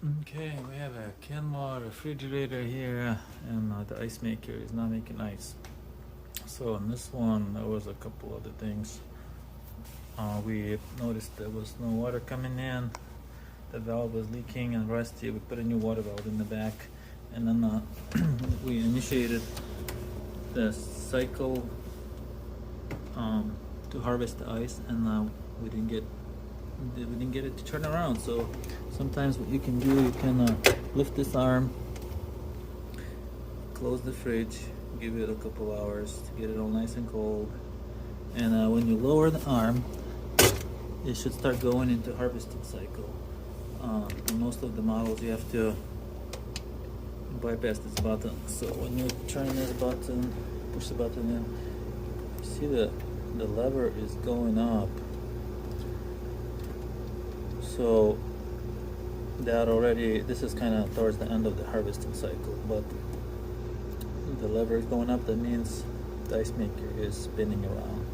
Okay, we have a Kenmore refrigerator here, and the ice maker is not making ice. So on this one, there was a couple other things. We noticed there was no water coming in. The valve was leaking and rusty. We put a new water valve in the back, and then we initiated the cycle to harvest the ice, and we didn't get it to turn around. So sometimes what you can do, you can lift this arm, close the fridge, give it a couple hours to get it all nice and cold, and when you lower the arm, it should start going into harvesting cycle. In most of the models you have to bypass this button. So when you turn this button, push the button in, you see the lever is going up. So that already, this is kind of towards the end of the harvesting cycle, but the lever is going up. That means the ice maker is spinning around.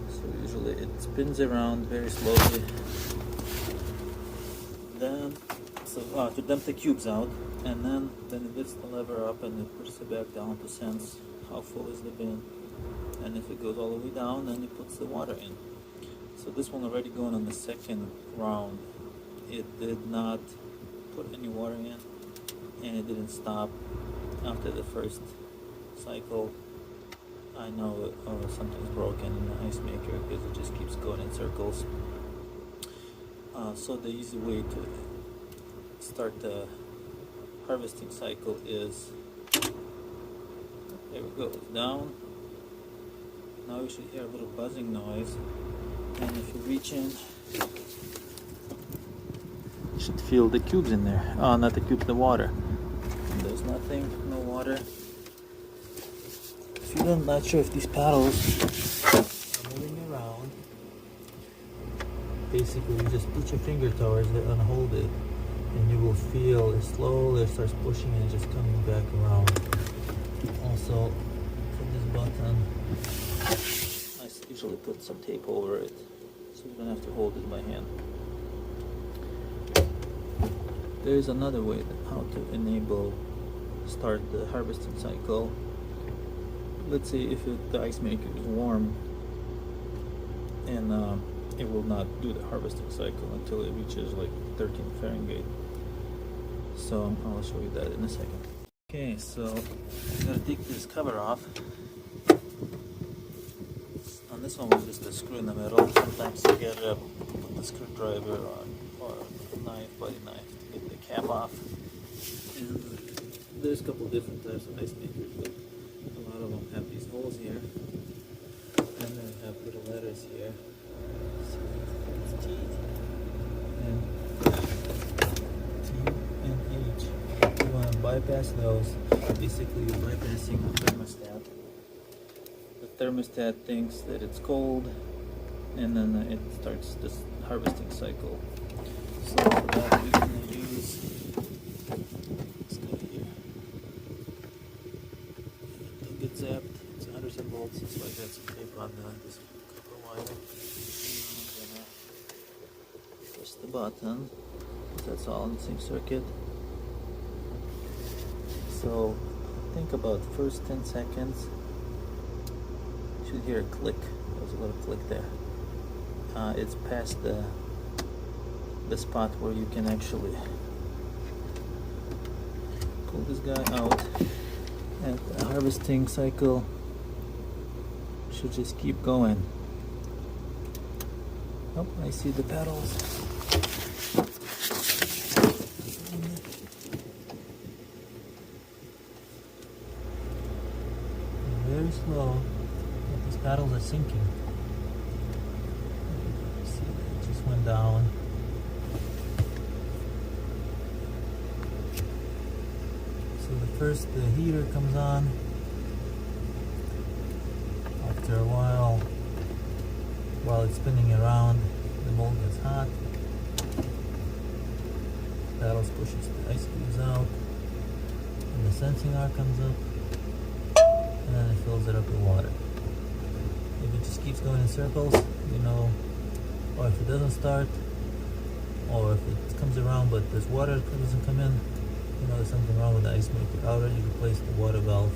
So usually it spins around very slowly. Then, to dump the cubes out, and then it lifts the lever up and it pushes it back down to sense how full is the bin. And if it goes all the way down, then it puts the water in. So this one already going on the second round. It did not put any water in, and it didn't stop after the first cycle. I know something's broken in the ice maker because it just keeps going in circles. So the easy way to start the harvesting cycle is, there we go, it's down. Now you should hear a little buzzing noise, and if you reach in, you should feel the cubes in there. Not the cubes, the water. And there's nothing, no water. If you're not sure if these paddles are moving around, basically you just put your finger towards it and hold it, and you will feel it slowly starts pushing and just coming back around. Also, for this button, I usually put some tape over it, so you don't have to hold it by hand. There is another way how to start the harvesting cycle. Let's say if the ice maker is warm, and it will not do the harvesting cycle until it reaches like 13 Fahrenheit. So I'll show you that in a second. Okay, so I'm gonna take this cover off. On this one was just a screw in the middle. Sometimes you get a screwdriver or a knife, buddy knife, to get the cap off. And there's a couple different types of ice makers, but a lot of them have these holes here, and they have little letters here. So it's T and H. You want to bypass those. Basically, you're bypassing the thermostat. The thermostat thinks that it's cold, and then it starts this harvesting cycle. So for that, we're going to use this guy here. Don't get zapped. It's 100 volts, so I got some tape on this copper wire. I'm going to push the button. That's all in the same circuit. So think about the first 10 seconds. You should hear a click. There's a little click there. It's past the spot where you can actually pull this guy out, and the harvesting cycle should just keep going. Oh, I see the pedals. Very slow, but these paddles are sinking. See, it just went down. So first the heater comes on. After a while it's spinning around, the mold gets hot. Paddles pushes the ice cubes out, and the sensing arc comes up, and then it fills it up with water. If it just keeps going in circles, or if it doesn't start, or if it comes around but there's water that doesn't come in, you know there's something wrong with the ice maker. I already replaced the water valve,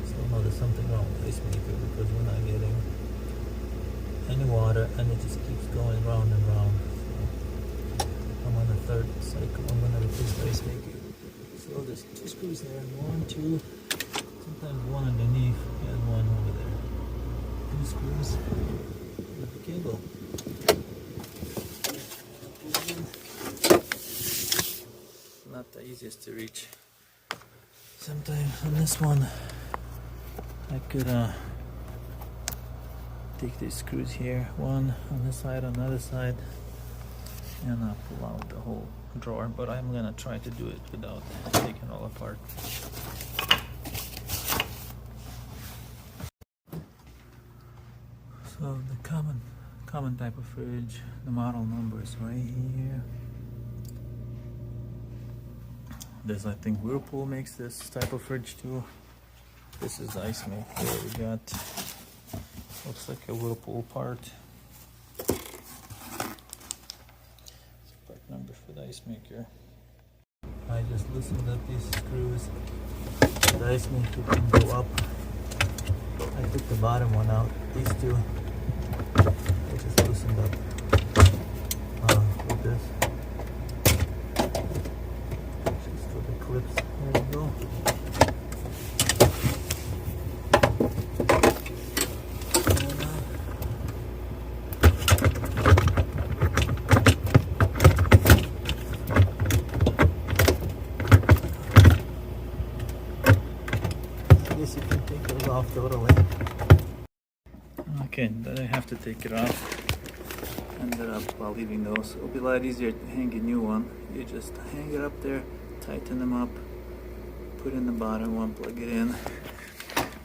so I know there's something wrong with the ice maker because we're not getting any water and it just keeps going round and round. So I'm on the third cycle. I'm gonna replace the ice maker. So there's 2 screws there, 1, 2, sometimes one underneath and one over there. 2 screws with the cable. Not the easiest to reach. Sometimes on this one I could take these screws here, one on this side, on the other side, and pull out the whole drawer, but I'm gonna try to do it without taking it all apart. So the common type of fridge, the model number is right here. This, I think Whirlpool makes this type of fridge too. This is the ice maker. We got, looks like a Whirlpool part. It's a part number for the ice maker. I just loosened up these screws. The ice maker can go up. I took the bottom one out. These two, I just loosened up with this. Clips. There we go. I guess you can take those off totally. Okay, then I have to take it off. Ended up while leaving those. It'll be a lot easier to hang a new one. You just hang it up there. Tighten them up, put in the bottom one, plug it in.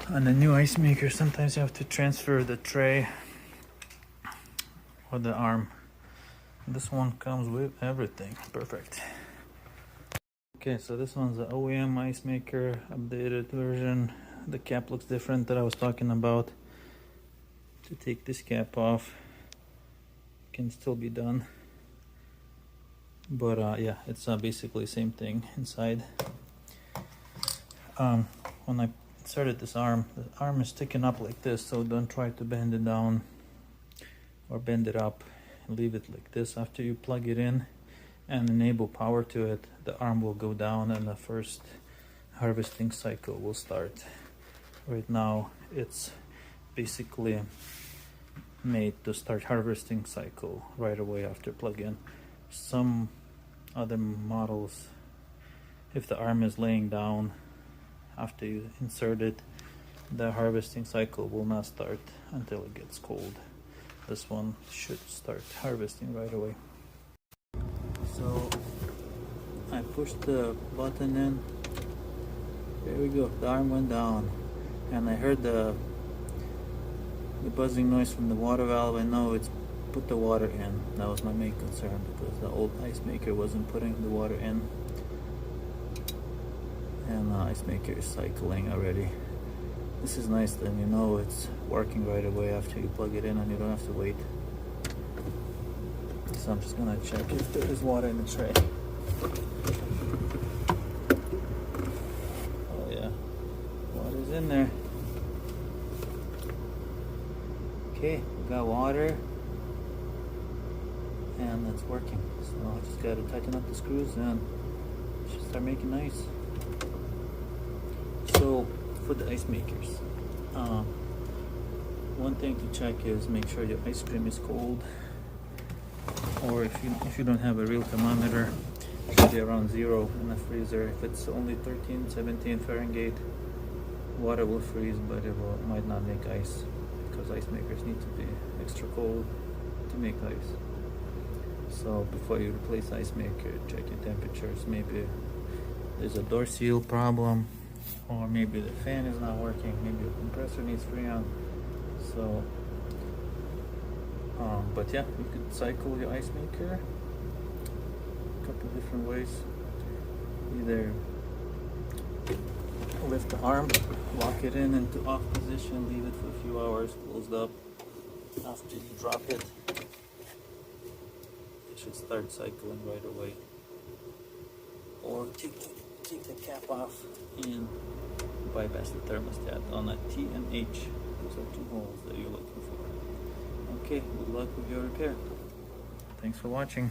On the new ice maker, sometimes you have to transfer the tray or the arm. This one comes with everything. Perfect. Okay, so this one's the OEM ice maker, updated version. The cap looks different that I was talking about. To take this cap off, can still be done. But yeah, it's basically the same thing inside. When I inserted this arm, the arm is sticking up like this, so don't try to bend it down or bend it up. Leave it like this. After you plug it in and enable power to it, the arm will go down and the first harvesting cycle will start. Right now it's basically made to start harvesting cycle right away after plug-in. Some other models, if the arm is laying down after you insert it, the harvesting cycle will not start until it gets cold. This one should start harvesting right away. So I pushed the button in. There we go. The arm went down and I heard the buzzing noise from the water valve. I know it's put the water in. That was my main concern because the old ice maker wasn't putting the water in, and the ice maker is cycling already. This is nice, then you know it's working right away after you plug it in and you don't have to wait. So I'm just gonna check if there is water in the tray. Oh yeah, water's in there. Okay, we got water. And it's working, so I just gotta tighten up the screws and it should start making ice. So for the ice makers, one thing to check is make sure your ice cream is cold, or if you don't have a real thermometer, it should be around 0 in the freezer. If it's only 13, 17 Fahrenheit, water will freeze, but it might not make ice because ice makers need to be extra cold to make ice. So before you replace ice maker, check your temperatures. Maybe there's a door seal problem, or maybe the fan is not working, maybe the compressor needs freon. So but yeah, you could cycle your ice maker a couple different ways. Either lift the arm, lock it in into off position, leave it for a few hours closed up. After you drop it, it should start cycling right away. Or take the cap off and bypass the thermostat on a T and H. Those are two holes that you're looking for. Okay, good luck with your repair. Thanks for watching.